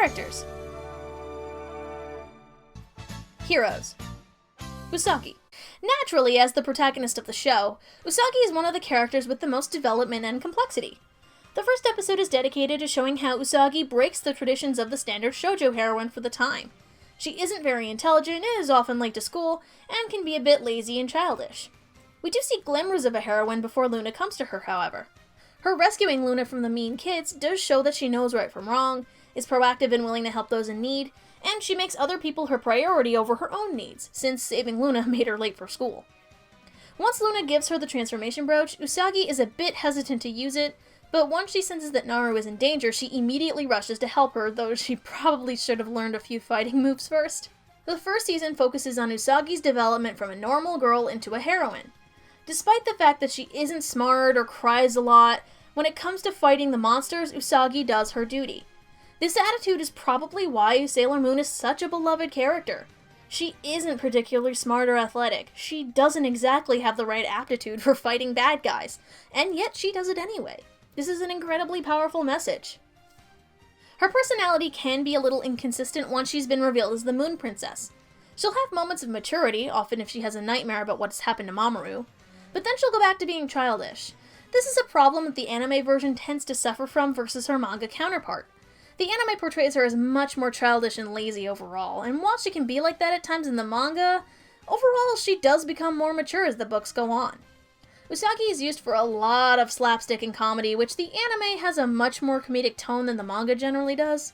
characters. Heroes. Misaki. Naturally, as the protagonist of the show, Misaki is one of the characters with the most development and complexity. The first episode is dedicated to showing how Misaki breaks the traditions of the standard shoujo heroine for the time. She isn't very intelligent, is often late to school, and can be a bit lazy and childish. We do see glimmers of a heroine before Luna comes to her, however. Her rescuing Luna from the mean kids does show that she knows right from wrong, is proactive and willing to help those in need, and she makes other people her priority over her own needs, since saving Luna made her late for school. Once Luna gives her the transformation brooch, Usagi is a bit hesitant to use it, but once she senses that Naru is in danger, she immediately rushes to help her, though she probably should have learned a few fighting moves first. The first season focuses on Usagi's development from a normal girl into a heroine. Despite the fact that she isn't smart or cries a lot, when it comes to fighting the monsters, Usagi does her duty. This attitude is probably why Sailor Moon is such a beloved character. She isn't particularly smart or athletic, she doesn't exactly have the right aptitude for fighting bad guys, and yet she does it anyway. This is an incredibly powerful message. Her personality can be a little inconsistent once she's been revealed as the Moon Princess. She'll have moments of maturity, often if she has a nightmare about what's happened to Maru, but then she'll go back to being childish. This is a problem that the anime version tends to suffer from versus her manga counterpart. The anime portrays her as much more childish and lazy overall, and while she can be like that at times in the manga, overall she does become more mature as the books go on. Usagi is used for a lot of slapstick and comedy, which the anime has a much more comedic tone than the manga generally does.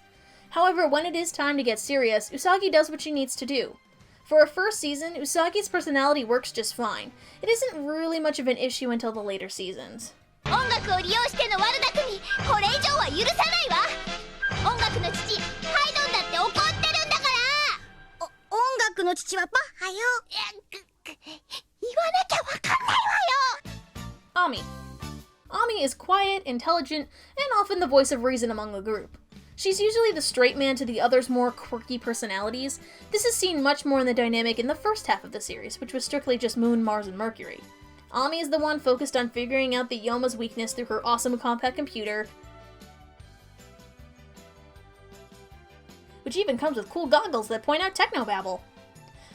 However, when it is time to get serious, Usagi does what she needs to do. For her first season, Usagi's personality works just fine. It isn't really much of an issue until the later seasons. Ami. Ami is quiet, intelligent, and often the voice of reason among the group. She's usually the straight man to the others' more quirky personalities. This is seen much more in the dynamic in the first half of the series, which was strictly just Moon, Mars, and Mercury. Ami is the one focused on figuring out the Yoma's weakness through her awesome compact computer, which even comes with cool goggles that point out technobabble.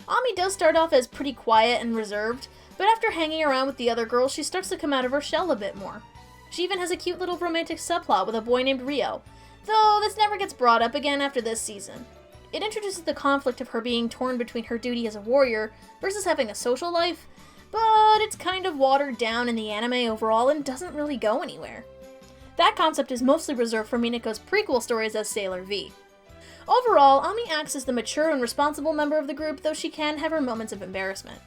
Ami does start off as pretty quiet and reserved, but after hanging around with the other girls, she starts to come out of her shell a bit more. She even has a cute little romantic subplot with a boy named Rio, though this never gets brought up again after this season. It introduces the conflict of her being torn between her duty as a warrior versus having a social life, but it's kind of watered down in the anime overall and doesn't really go anywhere. That concept is mostly reserved for Minako's prequel stories as Sailor V. Overall, Ami acts as the mature and responsible member of the group, though she can have her moments of embarrassment.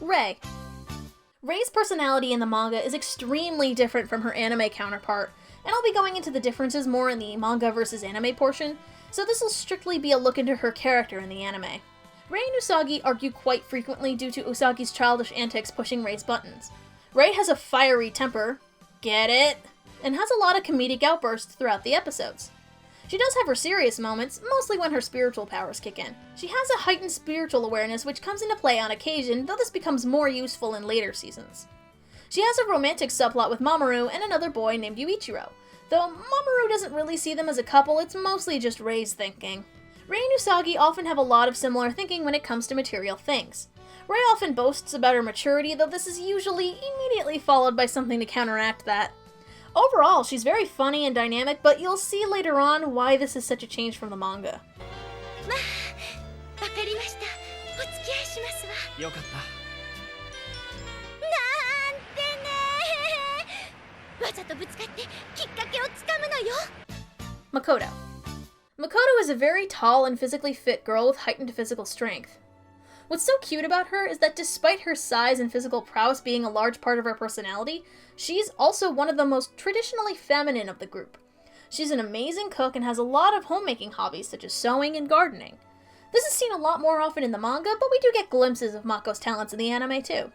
Rei. Rei's personality in the manga is extremely different from her anime counterpart, and I'll be going into the differences more in the manga versus anime portion, so this will strictly be a look into her character in the anime. Rei and Usagi argue quite frequently due to Usagi's childish antics pushing Rei's buttons. Rei has a fiery temper, get it? And has a lot of comedic outbursts throughout the episodes. She does have her serious moments, mostly when her spiritual powers kick in. She has a heightened spiritual awareness which comes into play on occasion, though this becomes more useful in later seasons. She has a romantic subplot with Mamoru and another boy named Yuichiro. Though Mamoru doesn't really see them as a couple, it's mostly just Rei's thinking. Rei and Usagi often have a lot of similar thinking when it comes to material things. Rei often boasts about her maturity, though this is usually immediately followed by something to counteract that. Overall, she's very funny and dynamic, but you'll see later on why this is such a change from the manga. Makoto. Makoto is a very tall and physically fit girl with heightened physical strength. What's so cute about her is that despite her size and physical prowess being a large part of her personality, she's also one of the most traditionally feminine of the group. She's an amazing cook and has a lot of homemaking hobbies such as sewing and gardening. This is seen a lot more often in the manga, but we do get glimpses of Mako's talents in the anime too.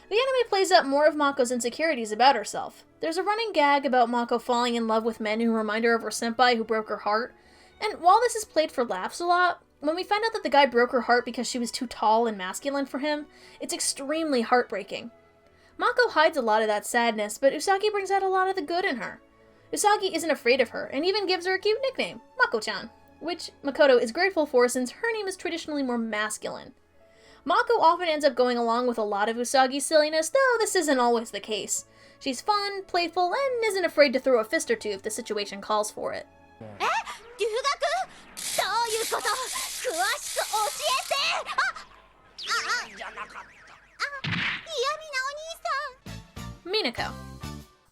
The anime plays up more of Mako's insecurities about herself. There's a running gag about Mako falling in love with men who remind her of her senpai who broke her heart, and while this is played for laughs a lot, When we find out that the guy broke her heart because she was too tall and masculine for him, it's extremely heartbreaking. Mako hides a lot of that sadness, but Usagi brings out a lot of the good in her. Usagi isn't afraid of her, and even gives her a cute nickname, Mako-chan, which Makoto is grateful for since her name is traditionally more masculine. Mako often ends up going along with a lot of Usagi's silliness, though this isn't always the case. She's fun, playful, and isn't afraid to throw a fist or two if the situation calls for it. Minako.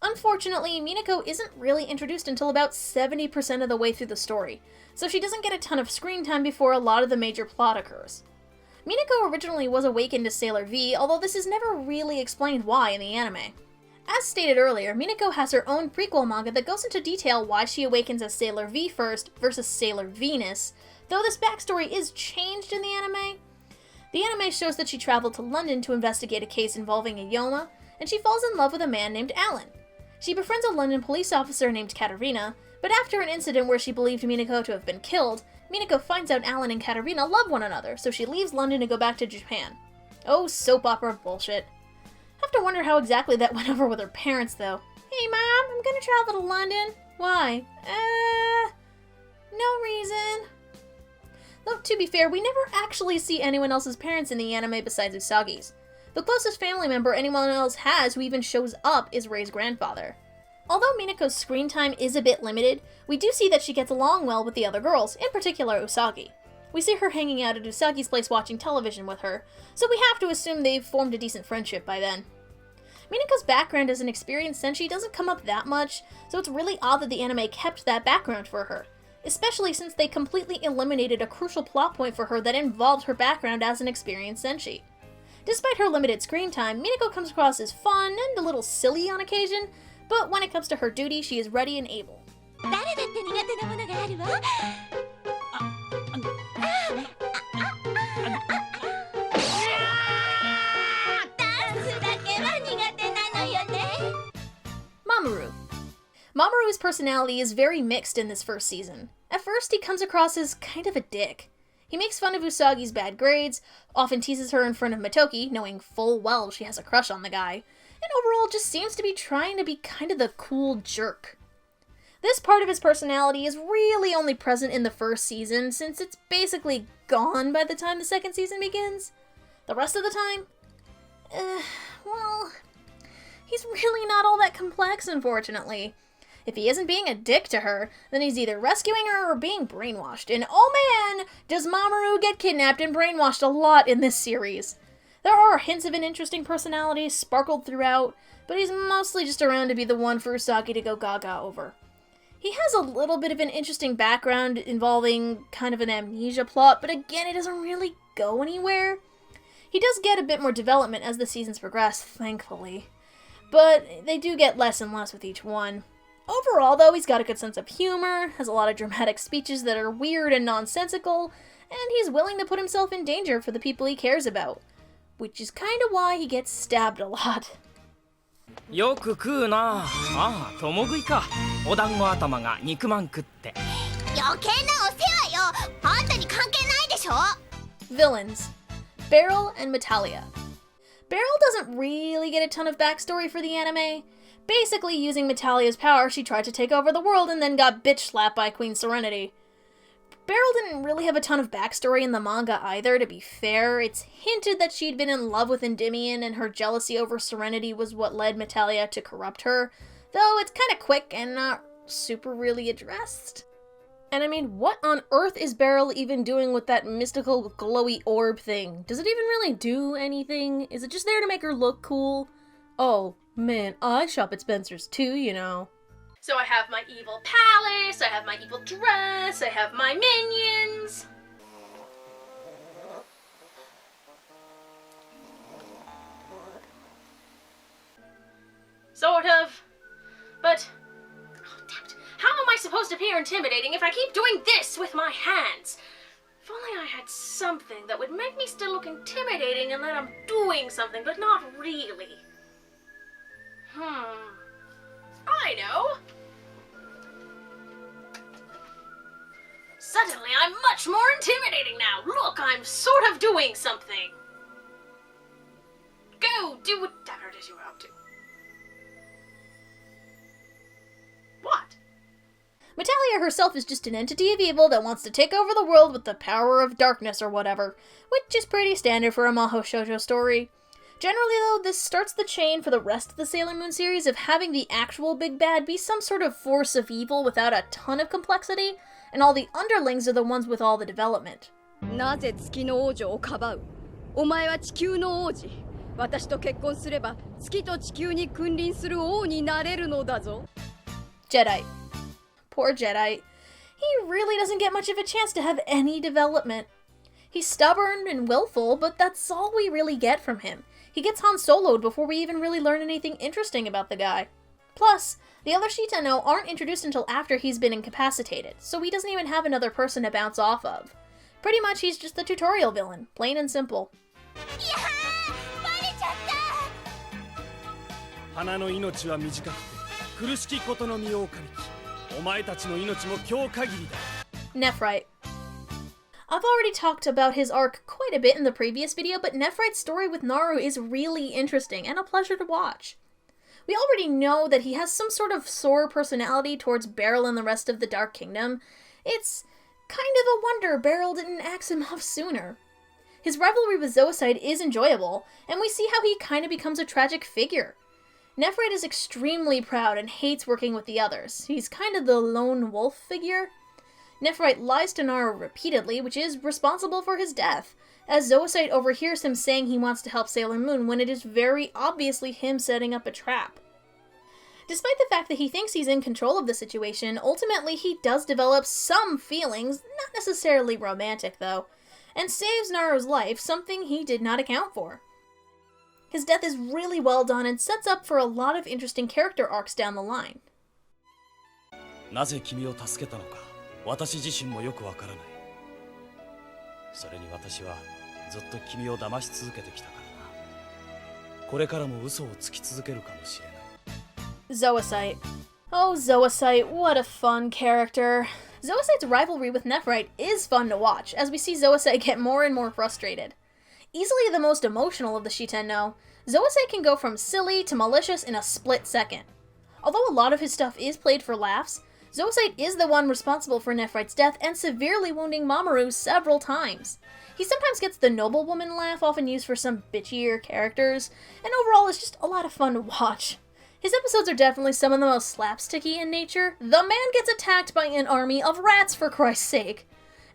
Unfortunately, Minako isn't really introduced until about 70% of the way through the story, so she doesn't get a ton of screen time before a lot of the major plot occurs. Minako originally was awakened to Sailor V, although this is never really explained why in the anime. As stated earlier, Minako has her own prequel manga that goes into detail why she awakens as Sailor V first versus Sailor Venus, though this backstory is changed in the anime. The anime shows that she traveled to London to investigate a case involving a Yoma, and she falls in love with a man named Alan. She befriends a London police officer named Katarina, but after an incident where she believed Minako to have been killed, Minako finds out Alan and Katarina love one another, so she leaves London to go back to Japan. Oh, soap opera bullshit. Have to wonder how exactly that went over with her parents, though. Hey, Mom, I'm gonna travel to London. Why? No reason. Though, to be fair, we never actually see anyone else's parents in the anime besides Usagi's. The closest family member anyone else has who even shows up is Rei's grandfather. Although Minako's screen time is a bit limited, we do see that she gets along well with the other girls, in particular Usagi. We see her hanging out at Usagi's place watching television with her, so we have to assume they've formed a decent friendship by then. Minako's background as an experienced senshi doesn't come up that much, so it's really odd that the anime kept that background for her, especially since they completely eliminated a crucial plot point for her that involved her background as an experienced senshi. Despite her limited screen time, Minako comes across as fun and a little silly on occasion, but when it comes to her duty, she is ready and able. Mamoru's personality is very mixed in this first season. At first, he comes across as kind of a dick. He makes fun of Usagi's bad grades, often teases her in front of Motoki, knowing full well she has a crush on the guy, and overall just seems to be trying to be kind of the cool jerk. This part of his personality is really only present in the first season, since it's basically gone by the time the second season begins. The rest of the time, well, he's really not all that complex, unfortunately. If he isn't being a dick to her, then he's either rescuing her or being brainwashed, and oh man, does Mamoru get kidnapped and brainwashed a lot in this series. There are hints of an interesting personality sparkled throughout, but he's mostly just around to be the one for Usagi to go gaga over. He has a little bit of an interesting background involving kind of an amnesia plot, but again, it doesn't really go anywhere. He does get a bit more development as the seasons progress, thankfully, but they do get less and less with each one. Overall, though, he's got a good sense of humor, has a lot of dramatic speeches that are weird and nonsensical, and he's willing to put himself in danger for the people he cares about, which is kind of why he gets stabbed a lot. よく食うなあ。共食いか。お団子頭が肉まん食って。余計なお世話よ。あんたに関係ないでしょ。Villains. Beryl and Metalia. Beryl doesn't really get a ton of backstory for the anime. Basically, using Metalia's power, she tried to take over the world and then got bitch-slapped by Queen Serenity. Beryl didn't really have a ton of backstory in the manga either, to be fair. It's hinted that she'd been in love with Endymion and her jealousy over Serenity was what led Metalia to corrupt her, though it's kinda quick and not super really addressed. And I mean, what on earth is Beryl even doing with that mystical glowy orb thing? Does it even really do anything? Is it just there to make her look cool? Oh, man, I shop at Spencer's too, you know. So I have my evil palace, I have my evil dress, I have my minions. Sort of. But, oh, damn it. How am I supposed to appear intimidating if I keep doing this with my hands? If only I had something that would make me still look intimidating and that I'm doing something, but not really. I know! Suddenly, I'm much more intimidating now. Look, I'm sort of doing something. Go, do whatever it is you're up to. What? Metalia herself is just an entity of evil that wants to take over the world with the power of darkness or whatever, which is pretty standard for a Mahou shoujo story. Generally, though, this starts the chain for the rest of the Sailor Moon series of having the actual big bad be some sort of force of evil without a ton of complexity, and all the underlings are the ones with all the development. なぜ月の王女をかばう？お前は地球の王子。私と結婚すれば月と地球に君臨する王になれるのだぞ。Jedi. Poor Jedi. He really doesn't get much of a chance to have any development. He's stubborn and willful, but that's all we really get from him. He gets Han Solo'd before we even really learn anything interesting about the guy. Plus, the other Shitano aren't introduced until after he's been incapacitated, so he doesn't even have another person to bounce off of. Pretty much he's just the tutorial villain, plain and simple. 花の命は短くて苦しきことの身を置かれきお前たちの命も今日限りだ Nephrite. I've already talked about his arc quite a bit in the previous video, but Nephrite's story with Naru is really interesting and a pleasure to watch. We already know that he has some sort of sore personality towards Beryl and the rest of the Dark Kingdom. It's kind of a wonder Beryl didn't axe him off sooner. His rivalry with Zoisite is enjoyable, and we see how he kind of becomes a tragic figure. Nephrite is extremely proud and hates working with the others. He's kind of the lone wolf figure. Nephrite lies to Naru repeatedly, which is responsible for his death, as Zoisite overhears him saying he wants to help Sailor Moon when it is very obviously him setting up a trap. Despite the fact that he thinks he's in control of the situation, ultimately he does develop some feelings, not necessarily romantic though, and saves Naru's life, something he did not account for. His death is really well done and sets up for a lot of interesting character arcs down the line. なぜ君を助けたのか私自身もよくわからないそれに私はずっと君を騙し続けてきたからなこれからも嘘をつき続けるかもしれない Zoisite. Oh, Zoisite, what a fun character. Zoisite's rivalry with Nephrite is fun to watch, as we see Zoisite get more and more frustrated. Easily the most emotional of the Shitenno, Zoisite can go from silly to malicious in a split second. Although a lot of his stuff is played for laughs, Zoisite is the one responsible for Nephrite's death and severely wounding Mamoru several times. He sometimes gets the noblewoman laugh often used for some bitchier characters, and overall is just a lot of fun to watch. His episodes are definitely some of the most slapsticky in nature. The man gets attacked by an army of rats, for Christ's sake.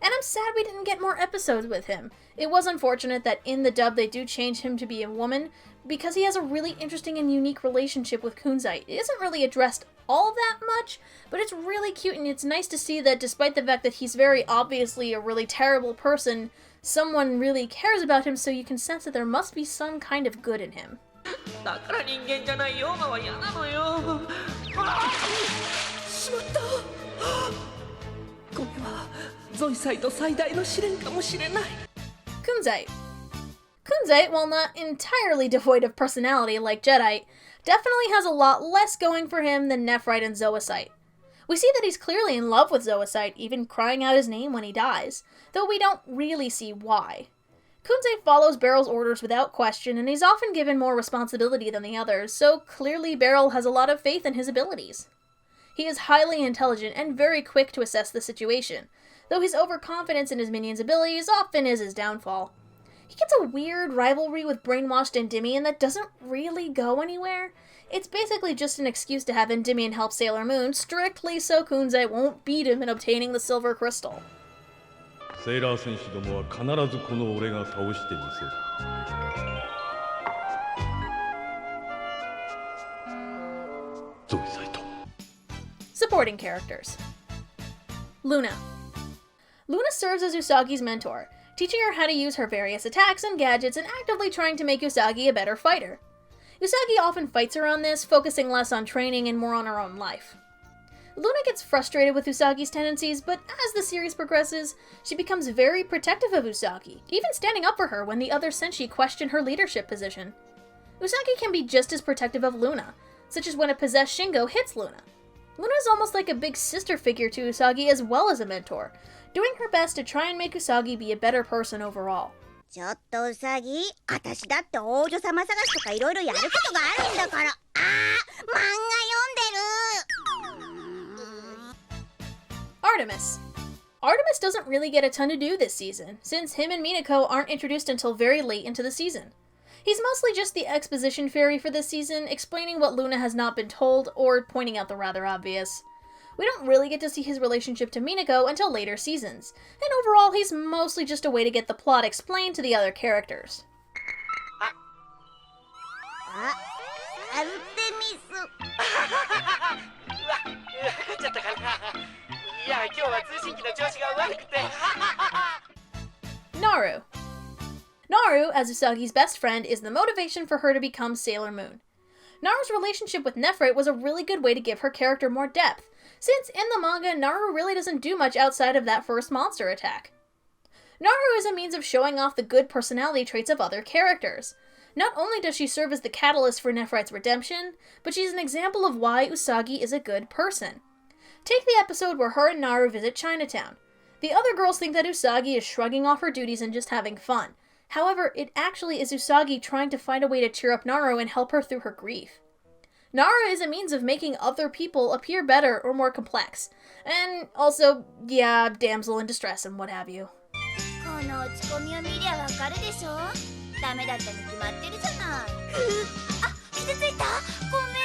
And I'm sad we didn't get more episodes with him. It was unfortunate that in the dub they do change him to be a woman, because he has a really interesting and unique relationship with Kunzite. It isn't really addressed all that much, but it's really cute and it's nice to see that despite the fact that he's very obviously a really terrible person, someone really cares about him, so you can sense that there must be some kind of good in him. だから人間じゃないヨーマは嫌なのよしまったこれはゾイサイト最大の試練かもしれない Kunzite. Kunzite, while not entirely devoid of personality like Jedi, definitely has a lot less going for him than Nephrite and Zoisite. We see that he's clearly in love with Zoisite, even crying out his name when he dies, though we don't really see why. Kunzite follows Beryl's orders without question, and he's often given more responsibility than the others, so clearly Beryl has a lot of faith in his abilities. He is highly intelligent and very quick to assess the situation, though his overconfidence in his minions' abilities often is his downfall. He gets a weird rivalry with brainwashed Endymion that doesn't really go anywhere. It's basically just an excuse to have Endymion help Sailor Moon, strictly so Kunzite won't beat him in obtaining the silver crystal. セーラー戦士どもは必ずこの俺が倒してみせる。ゾイサイト。Supporting characters. Luna. Luna serves as Usagi's mentor, teaching her how to use her various attacks and gadgets and actively trying to make Usagi a better fighter. Usagi often fights her on this, focusing less on training and more on her own life. Luna gets frustrated with Usagi's tendencies, but as the series progresses, she becomes very protective of Usagi, even standing up for her when the other Senshi question her leadership position. Usagi can be just as protective of Luna, such as when a possessed Shingo hits Luna. Luna is almost like a big sister figure to Usagi as well as a mentor, doing her best to try and make Usagi be a better person overall. ちょっとウサギ、私だって王女様探しとかいろいろやることがあるんだから。漫画読んでる。Artemis. Artemis doesn't really get a ton to do this season, since him and Minako aren't introduced until very late into the season. He's mostly just the exposition fairy for this season, explaining what Luna has not been told, or pointing out the rather obvious. We don't really get to see his relationship to Minako until later seasons, and overall he's mostly just a way to get the plot explained to the other characters. あ、アルテミス。わかっちゃったかな。いや、今日は通信機の調子が悪くて。Naru. Naru, as Usagi's best friend, is the motivation for her to become Sailor Moon. Naru's relationship with Nephrite was a really good way to give her character more depth, since in the manga, Naru really doesn't do much outside of that first monster attack. Naru is a means of showing off the good personality traits of other characters. Not only does she serve as the catalyst for Nephrite's redemption, but she's an example of why Usagi is a good person. Take the episode where her and Naru visit Chinatown. The other girls think that Usagi is shrugging off her duties and just having fun. However, it actually is Usagi trying to find a way to cheer up Naru and help her through her grief. Naru is a means of making other people appear better or more complex. And also, yeah, damsel in distress and what have you. この落ち込みを見りゃわかるでしょ。ダメだったに決まってるじゃない。あ、傷ついた。ごめん。